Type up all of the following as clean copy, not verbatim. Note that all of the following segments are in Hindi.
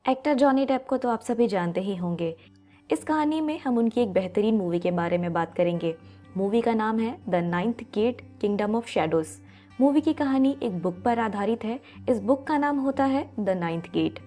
एक्टर जॉनी डेप को तो आप सभी जानते ही होंगे। इस कहानी में हम उनकी एक बेहतरीन मूवी के बारे में बात करेंगे। मूवी का नाम है the ninth gate kingdom of shadows. Movie की कहानी एक बुक पर आधारित है। इस बुक का नाम होता है the ninth gate.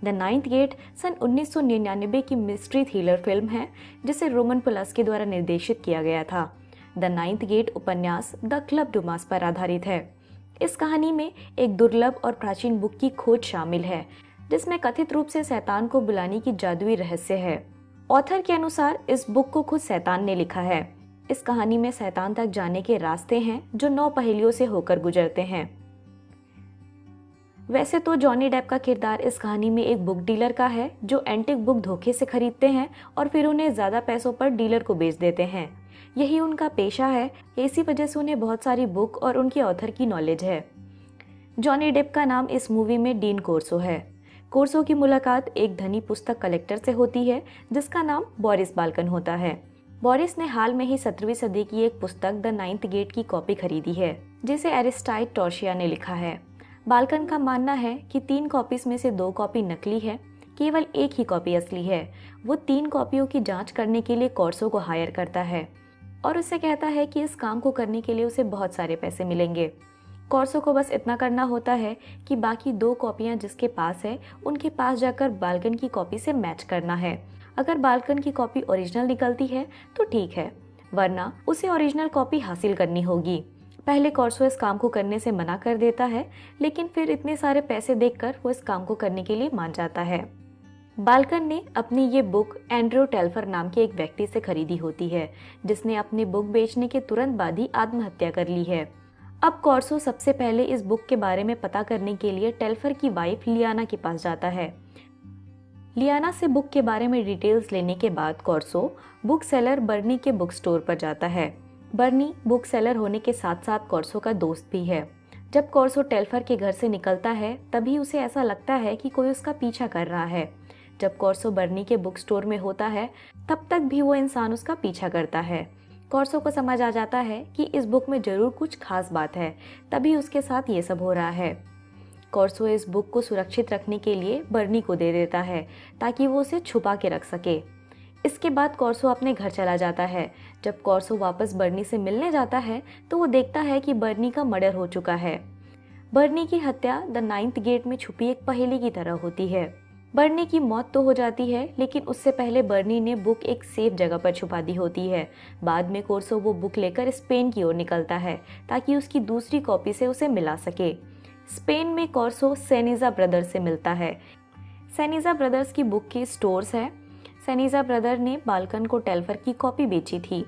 The ninth gate सन 1999 की मिस्ट्री थ्रिलर फिल्म है जिसे रोमन पोलांस्की द्वारा निर्देशित किया गया था। द नाइन्थ गेट उपन्यास द क्लब डुमास पर आधारित है। इस कहानी में एक दुर्लभ और प्राचीन बुक की खोज शामिल है जिसमें कथित रूप से शैतान को बुलाने की जादुई रहस्य है। ऑथर के अनुसार इस बुक को खुद शैतान ने लिखा है। इस कहानी में शैतान तक जाने के रास्ते हैं जो 9 पहेलियों से होकर गुजरते हैं। वैसे तो जॉनी डेप का किरदार इस कहानी में एक बुक डीलर का है जो एंटिक बुक धोखे से खरीदते हैं और फिर उन्हें ज्यादा पैसों पर डीलर को बेच देते हैं। यही उनका पेशा है। इसी वजह से उन्हें बहुत सारी बुक और उनके ऑथर की नॉलेज है। जॉनी डेप का नाम इस मूवी में डीन कोर्सो है। कोर्सो की मुलाकात एक धनी पुस्तक कलेक्टर से होती है जिसका नाम बोरिस बाल्कन होता है। बोरिस ने हाल में ही 17वीं सदी की एक पुस्तक द नाइन्थ गेट की कॉपी खरीदी है जिसे एरिस्टाइड टॉर्शिया ने लिखा है। बाल्कन का मानना है कि 3 कॉपीज में से 2 कॉपी नकली है, केवल एक ही कॉपी असली है। वो 3 कॉपियों की जांच करने के लिए कोर्सो को हायर करता है और उससे कहता है कि इस काम को करने के लिए उसे बहुत सारे पैसे मिलेंगे। कोर्सो को बस इतना करना होता है कि बाकी 2 कॉपियां जिसके पास है उनके पास जाकर बाल्कन की कॉपी से मैच करना है। अगर बाल्कन की कॉपी ओरिजिनल निकलती है तो ठीक है, वरना उसे ओरिजिनल कॉपी हासिल करनी होगी। पहले कोर्सो इस काम को करने से मना कर देता है, लेकिन फिर इतने सारे पैसे देखकर वो इस काम को करने के लिए मान जाता है। बाल्कन ने अपनी ये बुक एंड्रयू टेल्फर नाम के एक व्यक्ति से खरीदी होती है जिसने अपनी बुक बेचने के तुरंत बाद ही आत्महत्या कर ली है। अब कोर्सो सबसे पहले इस बुक के बारे में पता करने के लिए टेल्फर की वाइफ लियाना के पास जाता है। लियाना से बुक के बारे में डिटेल्स लेने के बाद कोर्सो बुक सेलर बर्नी के बुक स्टोर पर जाता है। बर्नी बुक सेलर होने के साथ साथ कोर्सो का दोस्त भी है। जब कोर्सो टेल्फर के घर से निकलता है तभी उसे ऐसा लगता है कि कोई उसका पीछा कर रहा है। जब कोर्सो बर्नी के बुक स्टोर में होता है तब तक भी वो इंसान उसका पीछा करता है। कोर्सो को समझ आ जाता है कि इस बुक में जरूर कुछ खास बात है, तभी उसके साथ ये सब हो रहा है। कोर्सो इस बुक को सुरक्षित रखने के लिए बर्नी को दे देता है ताकि वो उसे छुपा के रख सके। इसके बाद कोर्सो अपने घर चला जाता है। जब कोर्सो वापस बर्नी से मिलने जाता है तो वो देखता है कि बर्नी का मर्डर हो चुका है। बर्नी की हत्या द नाइन्थ गेट में छुपी एक पहेली की तरह होती है। बर्नी की मौत तो हो जाती है, लेकिन उससे पहले बर्नी ने बुक एक सेफ जगह पर छुपा दी होती है। बाद में कोर्सो वो बुक लेकर स्पेन की ओर निकलता है ताकि उसकी दूसरी कॉपी से उसे मिला सके। स्पेन में कोर्सो सेनिजा ब्रदर्स से मिलता है। सेनिजा ब्रदर्स की बुक की स्टोर्स है। सेनिजा ब्रदर ने बाल्कन को टेल्फर की कॉपी बेची थी।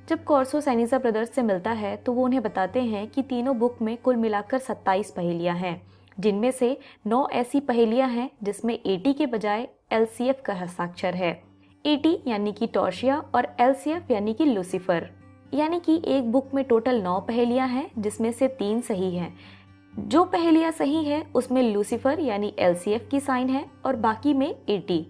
जब कोर्सो सेनिजा ब्रदर्स से मिलता है तो वो उन्हें बताते हैं कि तीनों बुक में कुल मिलाकर 27 पहेलियां हैं, जिनमें से 9 ऐसी पहेलियां हैं जिसमें एटी के बजाय एलसीएफ का हस्ताक्षर है। एटी यानी कि टॉर्शिया और एलसीएफ यानी कि लूसीफर। यानी कि एक बुक में टोटल 9 पहेलियां हैं जिसमें से 3 सही हैं। जो पहेलियां सही है उसमें लूसीफर यानी एलसीएफ की साइन है और बाकी में एटी।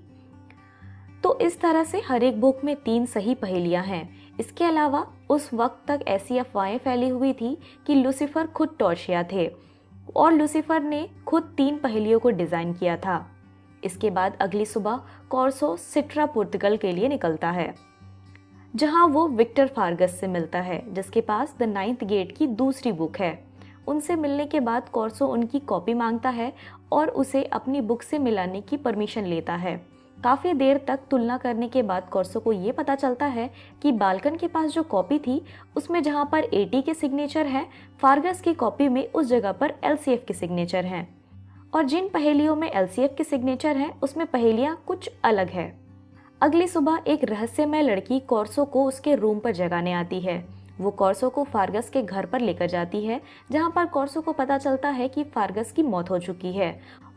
तो इस तरह से हर एक बुक में 3 सही पहेलियां हैं। इसके अलावा उस वक्त तक ऐसी अफवाहें फैली हुई थी कि लूसीफर खुद टॉर्शिया थे और लूसीफर ने खुद 3 पहेलियों को डिजाइन किया था। इसके बाद अगली सुबह कोर्सो सिट्रा पुर्तगाल के लिए निकलता है जहां वो विक्टर फार्गस से मिलता है जिसके पास द नाइन्थ गेट की दूसरी बुक है। उनसे मिलने के बाद कोर्सो उनकी कॉपी मांगता है और उसे अपनी बुक से मिलाने की परमिशन लेता है। काफी देर तक तुलना करने के बाद कोर्सो को ये पता चलता है कि बाल्कन के पास जो कॉपी थी उसमें जहां पर एटी के सिग्नेचर है, फार्गस की कॉपी में उस जगह पर एलसीएफ के सिग्नेचर हैं। और जिन पहेलियों में एलसीएफ के सिग्नेचर हैं उसमें पहेलियां कुछ अलग है। अगली सुबह एक रहस्यमय लड़की कोर्सो को उसके रूम पर जगाने आती है। वो कोर्सो को फार्गस के घर पर लेकर जाती है जहां पर कोर्सो को पता चलता है कि फार्गस की मौत हो चुकी है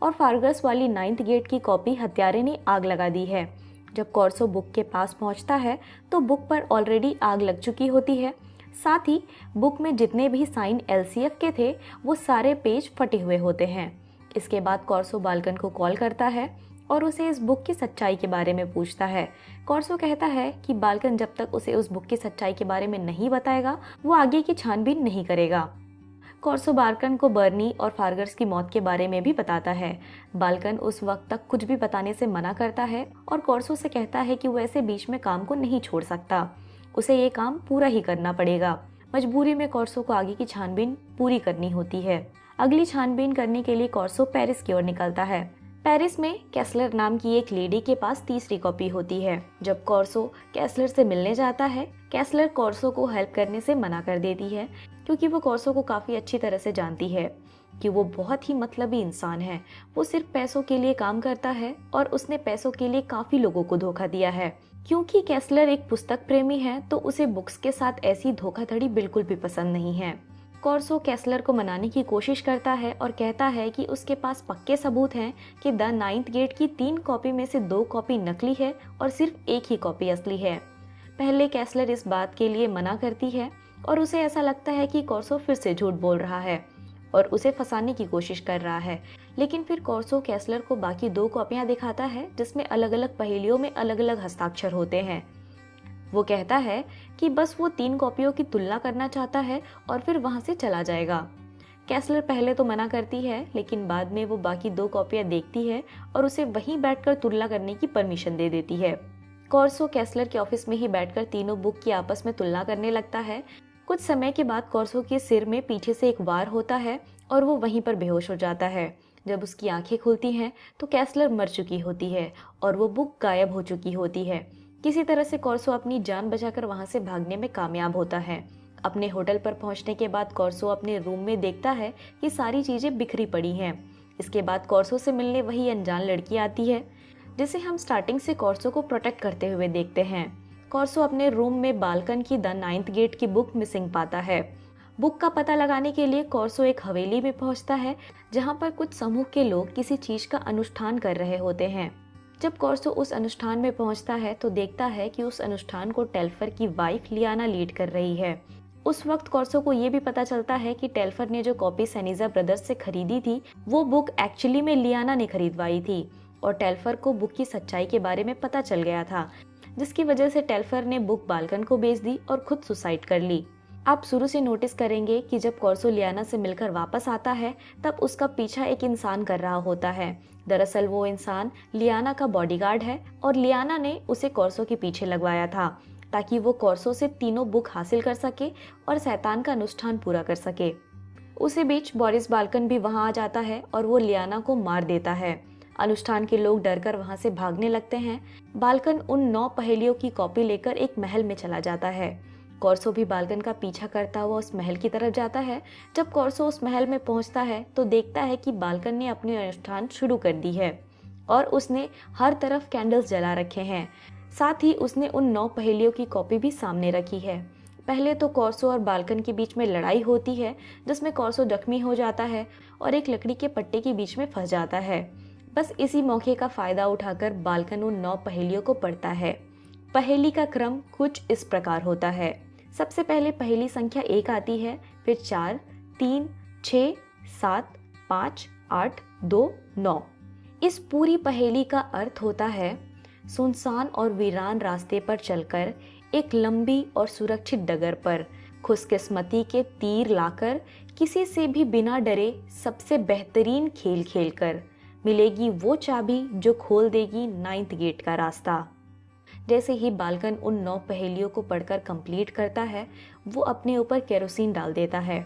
और फार्गस वाली नाइन्थ गेट की कॉपी हत्यारे ने आग लगा दी है। जब कोर्सो बुक के पास पहुंचता है तो बुक पर ऑलरेडी आग लग चुकी होती है। साथ ही बुक में जितने भी साइन एलसीएफ के थे वो सारे पेज फटे हुए होते हैं। इसके बाद कोर्सो बाल्कन को कॉल करता है और उसे इस बुक की सच्चाई के बारे में पूछता है। कोर्सो कहता है कि बाल्कन जब तक उसे उस बुक की सच्चाई के बारे में नहीं बताएगा वो आगे की छानबीन नहीं करेगा। कॉर्सो बाल्कन को बर्नी और फार्गस की मौत के बारे में भी बताता है। बाल्कन उस वक्त तक कुछ भी बताने से मना करता है और कॉर्सो से कहता है कि वो ऐसे बीच में काम को नहीं छोड़ सकता, उसे ये काम पूरा ही करना पड़ेगा। मजबूरी में कॉर्सो को आगे की छानबीन पूरी करनी होती है। अगली छानबीन करने के लिए कॉर्सो पेरिस की ओर निकलता है। पेरिस में कैसलर नाम की एक लेडी के पास तीसरी कॉपी होती है। जब कॉर्सो कैसलर से मिलने जाता है, कैसलर कॉर्सो को हेल्प करने से मना कर देती है, क्योंकि वो कॉर्सो को काफी अच्छी तरह से जानती है कि वो बहुत ही मतलबी इंसान है। वो सिर्फ पैसों के लिए काम करता है और उसने पैसों के लिए काफी लोगों को धोखा दिया है। क्योंकि कैसलर एक पुस्तक प्रेमी है तो उसे बुक्स के साथ ऐसी धोखाधड़ी बिल्कुल भी पसंद नहीं है। कॉर्सो कैसलर को मनाने की कोशिश करता है और कहता है कि उसके पास पक्के सबूत हैं कि द नाइन्थ गेट की 3 कॉपी में से 2 कॉपी नकली है और सिर्फ एक ही कॉपी असली है। पहले कैसलर इस बात के लिए मना करती है और उसे ऐसा लगता है कि कॉर्सो फिर से झूठ बोल रहा है और उसे फंसाने की कोशिश कर रहा है। लेकिन फिर कॉर्सो कैसलर को बाकी 2 कॉपियां दिखाता है जिसमें अलग अलग पहेलियों में अलग अलग हस्ताक्षर होते हैं। वो कहता है कि बस वो 3 कॉपियों की तुलना करना चाहता है और फिर वहां से चला जाएगा। कैसलर पहले तो मना करती है, लेकिन बाद में वो बाकी 2 कॉपियां देखती है और उसे वहीं बैठकर तुलना करने की परमिशन दे देती है। कॉर्सो कैसलर के ऑफिस में ही बैठकर तीनों बुक की आपस में तुलना करने लगता है। कुछ समय के बाद कॉर्सो के सिर में पीछे से एक वार होता है और वो वहीं पर बेहोश हो जाता है। जब उसकी आंखें खुलती हैं तो कैसलर मर चुकी होती है और वो बुक गायब हो चुकी होती है। किसी तरह से कॉर्सो अपनी जान बचाकर वहां से भागने में कामयाब होता है। अपने होटल पर पहुंचने के बाद कॉर्सो अपने रूम में देखता है कि सारी चीजें बिखरी पड़ी हैं। इसके बाद कॉर्सो से मिलने वही अनजान लड़की आती है जिसे हम स्टार्टिंग से कॉर्सो को प्रोटेक्ट करते हुए देखते हैं। कॉर्सो अपने रूम में बाल्कन की द नाइन्थ गेट की बुक मिसिंग पाता है। बुक का पता लगाने के लिए कॉर्सो एक हवेली में पहुंचता है जहां पर कुछ समूह के लोग किसी चीज का अनुष्ठान कर रहे होते हैं। जब कॉर्सो उस अनुष्ठान में पहुंचता है तो देखता है कि उस अनुष्ठान को टेल्फर की वाइफ लियाना लीड कर रही है। उस वक्त कॉर्सो को ये भी पता चलता है कि टेल्फर ने जो कॉपी सेनीजा ब्रदर्स से खरीदी थी वो बुक एक्चुअली में लियाना ने खरीदवाई थी और टेल्फर को बुक की सच्चाई के बारे में पता चल गया था, जिसकी वजह से टेल्फर ने बुक बाल्कन को बेच दी और खुद सुसाइड कर ली। आप शुरू से नोटिस करेंगे कि जब कॉर्सो लियाना से मिलकर वापस आता है तब उसका पीछा एक इंसान कर रहा होता है। दरअसल वो इंसान लियाना का बॉडीगार्ड है और लियाना ने उसे कॉर्सो के पीछे लगवाया था ताकि वो कॉर्सो से तीनों बुक हासिल कर सके और शैतान का अनुष्ठान पूरा कर सके। उसी बीच बोरिस बाल्कन भी वहां आ जाता है और वो लियाना को मार देता है। अनुष्ठान के लोग डरकर वहां से भागने लगते हैं। बाल्कन उन 9 पहेलियों की कॉपी लेकर एक महल में चला जाता है। कॉर्सो भी बाल्कन का पीछा करता हुआ उस महल की तरफ जाता है। जब कॉर्सो उस महल में पहुंचता है तो देखता है कि बाल्कन ने अपनी अनुष्ठान शुरू कर दी है और उसने हर तरफ कैंडल्स जला रखे हैं। साथ ही उसने उन 9 पहेलियों की कॉपी भी सामने रखी है। पहले तो कॉर्सो और बाल्कन के बीच में लड़ाई होती है जिसमें कॉर्सो जख्मी हो जाता है और एक लकड़ी के पट्टे के बीच में फंस जाता है। बस इसी मौके का फायदा उठाकर बाल्कन उन 9 पहेलियों को पढ़ता है। पहेली का क्रम कुछ इस प्रकार होता है। सबसे पहले पहेली संख्या 1 आती है, फिर 4, 3, 6, 7, 5, 8, 2, 9। इस पूरी पहेली का अर्थ होता है, सुनसान और वीरान रास्ते पर चलकर एक लंबी और सुरक्षित डगर पर खुशकिस्मती के तीर लाकर किसी से भी बिना डरे सबसे बेहतरीन खेल खेलकर मिलेगी वो चाबी जो खोल देगी 9th गेट का रास्ता। जैसे ही बाल्कन उन 9 पहेलियों को पढ़कर कंप्लीट करता है वो अपने ऊपर केरोसिन डाल देता है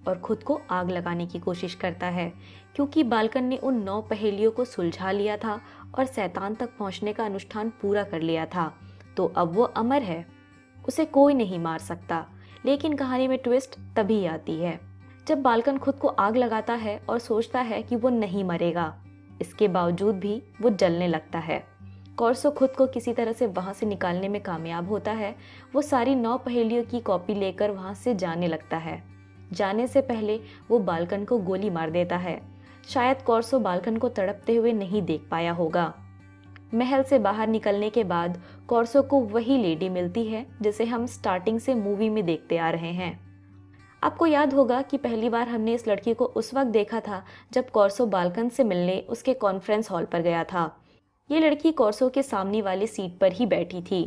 और खुद को आग लगाने की कोशिश करता है, क्योंकि बाल्कन ने उन 9 पहेलियों को सुलझा लिया था और शैतान तक पहुंचने का अनुष्ठान पूरा कर लिया था। तो अब वो अमर है, उसे कोई नहीं मार सकता। लेकिन कहानी में ट्विस्ट तभी आती है जब बाल्कन खुद को आग लगाता है और सोचता है कि वो नहीं मरेगा। इसके बावजूद भी वो जलने लगता है। कॉर्सो खुद को किसी तरह से वहां से निकालने में कामयाब होता है। वो सारी 9 पहेलियों की कॉपी लेकर वहां से जाने लगता है। जाने से पहले वो बाल्कन को गोली मार देता है। शायद कॉर्सो बाल्कन को तड़पते हुए नहीं देख पाया होगा। महल से बाहर निकलने के बाद कॉर्सो को वही लेडी मिलती है जिसे हम स्टार्टिंग से मूवी में देखते आ रहे हैं। आपको याद होगा कि पहली बार हमने इस लड़की को उस वक्त देखा था जब कॉर्सो बाल्कन से मिलने उसके कॉन्फ्रेंस हॉल पर गया था। ये लड़की कॉर्सो के सामने वाली सीट पर ही बैठी थी।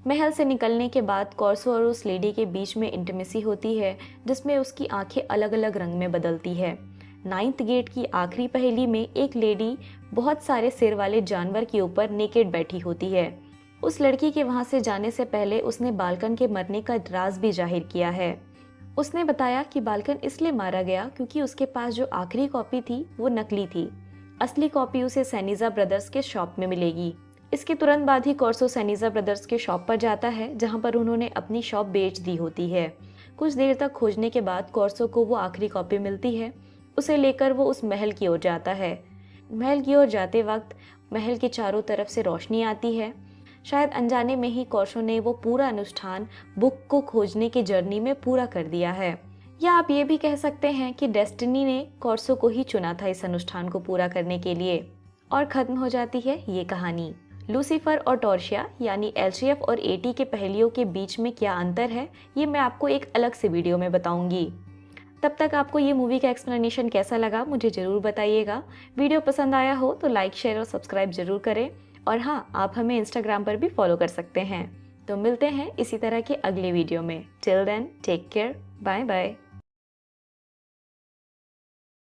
महल से निकलने के बाद कॉर्सो और उस लेडी के बीच में इंटीमेसी होती है, जिसमें उसकी आंखें अलग अलग रंग में बदलती है। 9th गेट की आखिरी पहेली में एक लेडी बहुत सारे सिर वाले जानवर के ऊपर नेकेड बैठी होती है। उस लड़की के वहां से जाने से पहले उसने बाल्कन के मरने का राज भी जाहिर किया है। उसने बताया कि बाल्कन इसलिए मारा गया क्योंकि उसके पास जो आखिरी कॉपी थी वो नकली थी। असली कॉपी उसे सेनिजा ब्रदर्स के शॉप में मिलेगी। इसके तुरंत बाद ही कॉर्सो सेनिजा ब्रदर्स के शॉप पर जाता है, जहां पर उन्होंने अपनी शॉप बेच दी होती है। कुछ देर तक खोजने के बाद कॉर्सो को वो आखिरी कॉपी मिलती है। उसे लेकर वो उस महल की ओर जाता है। महल की ओर जाते वक्त महल के चारों तरफ से रोशनी आती है। शायद अनजाने में ही कॉर्सो ने वो पूरा अनुष्ठान बुक को खोजने की जर्नी में पूरा कर दिया है। या आप ये भी कह सकते हैं कि डेस्टिनी ने कॉर्सो को ही चुना था इस अनुष्ठान को पूरा करने के लिए। और खत्म हो जाती है ये कहानी। लूसीफर और टॉर्शिया यानी एलसीएफ और एटी के पहेलियों के बीच में क्या अंतर है, ये मैं आपको एक अलग से वीडियो में बताऊंगी। तब तक आपको ये मूवी का एक्सप्लेनेशन कैसा लगा मुझे ज़रूर बताइएगा। वीडियो पसंद आया हो तो लाइक, शेयर और सब्सक्राइब जरूर करें। और हाँ, आप हमें इंस्टाग्राम पर भी फॉलो कर सकते हैं। तो मिलते हैं इसी तरह के अगले वीडियो में। Till then take care, bye bye.